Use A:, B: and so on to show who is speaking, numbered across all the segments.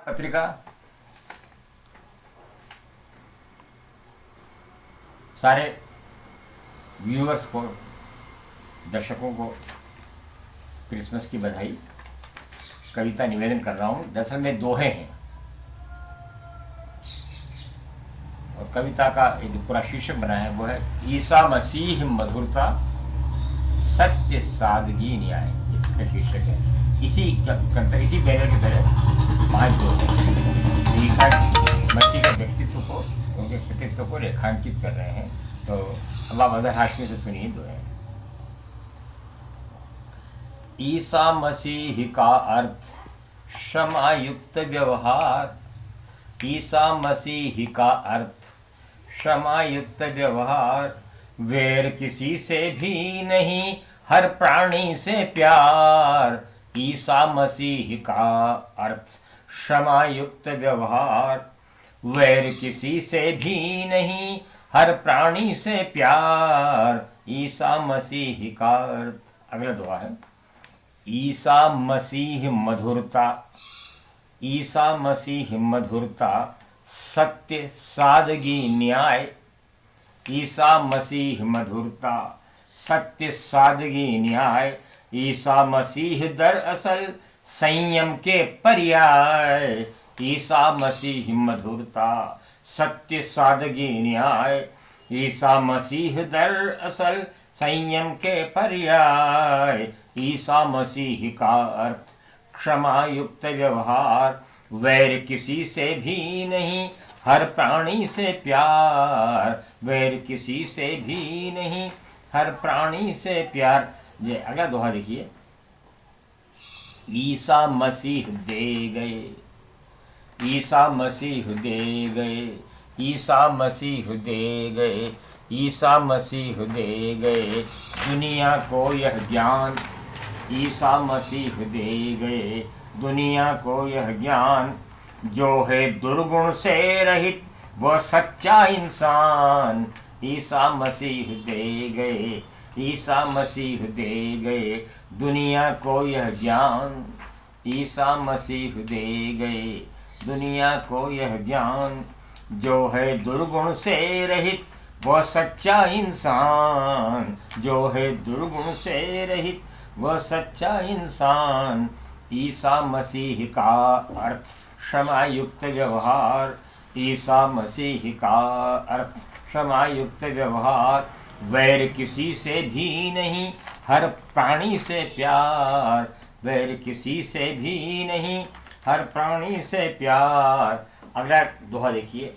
A: पत्रिका सारे व्यूअर्स को, दर्शकों को क्रिसमस की बधाई। कविता निवेदन कर रहा हूँ। दरअसल में दोहे हैं और कविता का एक पूरा शीर्षक बनाया है, वो है ईसा मसीह मधुरता सत्य सादगी न्याय। इसका शीर्षक है। इसी बैनर की तरह 5 दोहे ईसा मसीह के व्यक्तित्व को, उनके व्यक्तित्व को रेखांकित कर रहे हैं। तो अल्लाह मदर हाशमी से सुनिए दोहे। ईसा मसीह का अर्थ क्षमायुक्त व्यवहार। ईसा मसीह का अर्थ क्षमायुक्त व्यवहार। वैर किसी से भी नहीं, हर प्राणी से प्यार। ईसा मसीह का अर्थ क्षमायुक्त व्यवहार। वैर किसी से भी नहीं, हर प्राणी से प्यार। ईसा मसीह का अर्थ। अगला दुआ है ईसा मसीह मधुरता। ईसा मसीह मधुरता सत्य सादगी न्याय। ईसा मसीह मधुरता सत्य सादगी न्याय। ईसा मसीह दरअसल संयम के पर्याय। ईसा मसीह मधुरता सत्य सादगी न्याय। ईसा मसीह दरअसल संयम के पर्याय। ईसा मसीह का अर्थ क्षमा युक्त व्यवहार। वैर किसी से भी नहीं, हर प्राणी से प्यार। वैर किसी से भी नहीं, हर प्राणी से प्यार। ये अगला दोहा देखिए। ईसा मसीह दे गए। ईसा मसीह दे गए। ईसा मसीह दे गए। ईसा मसीह दे गए दुनिया को यह ज्ञान। ईसा मसीह दे गए दुनिया को यह ज्ञान। जो है दुर्गुण से रहित वह सच्चा इंसान। ईसा मसीह दे गए। ईसा मसीह दे गए दुनिया को यह ज्ञान। ईसा मसीह दे गए दुनिया को यह ज्ञान। जो है दुर्गुण से रहित वह सच्चा इंसान। जो है दुर्गुण से रहित वह सच्चा इंसान। ईसा मसीह का अर्थ क्षमा युक्त व्यवहार। ईसा मसीह का अर्थ क्षमा युक्त व्यवहार। वैर किसी से भी नहीं, हर प्राणी से प्यार। वैर किसी से भी नहीं, हर प्राणी से प्यार। अगला दोहा देखिए।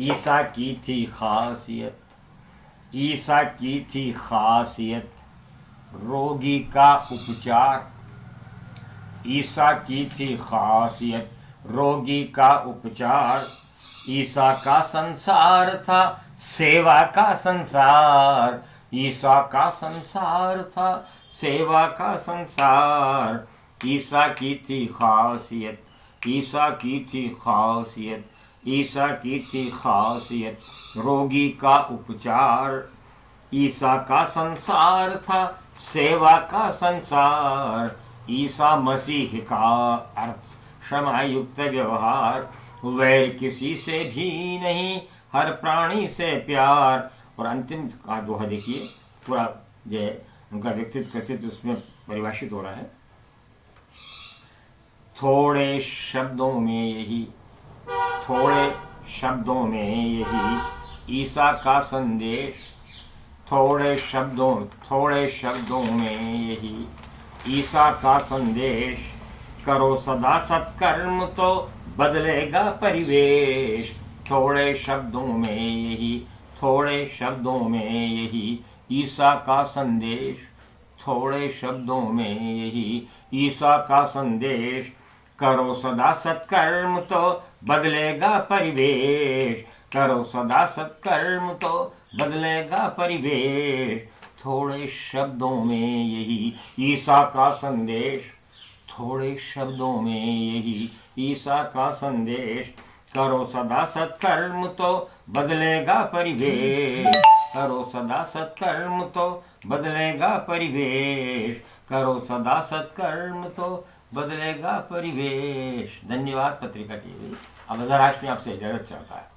A: ईसा की थी खासियत। ईसा की थी खासियत रोगी का उपचार। ईसा की थी खासियत रोगी का उपचार। ईसा का संसार था सेवा का संसार। ईसा का संसार था सेवा का संसार। ईसा की थी खासियत। ईसा की थी खासियत। ईसा की थी खासियत रोगी का उपचार। ईसा का संसार था सेवा का संसार। ईसा मसीह का अर्थ क्षमा युक्त व्यवहार। वैर किसी से भी नहीं, हर प्राणी से प्यार। और अंतिम का दोहा देखिए। पूरा जो उनका व्यक्तित्व कृतित्व उसमें परिभाषित हो रहा है। थोड़े शब्दों में यही, थोड़े शब्दों में यही ईसा का संदेश। थोड़े शब्दों में यही ईसा का संदेश। करो सदा सत्कर्म तो बदलेगा परिवेश। थोड़े शब्दों में यही, थोड़े शब्दों में यही ईसा का संदेश। थोड़े शब्दों में यही ईसा का संदेश। करो सदा सत्कर्म तो बदलेगा परिवेश। करो सदा सत्कर्म तो बदलेगा परिवेश। थोड़े शब्दों में यही ईसा का संदेश। थोड़े शब्दों में यही ईसा का संदेश। करो सदा सत्कर्म तो बदलेगा परिवेश। करो सदा सत्कर्म तो बदलेगा परिवेश। करो सदा सत्कर्म तो बदलेगा परिवेश। धन्यवाद पत्रिका टीवी। अब महाराष्ट्र में आपसे इजाजत चाहता है।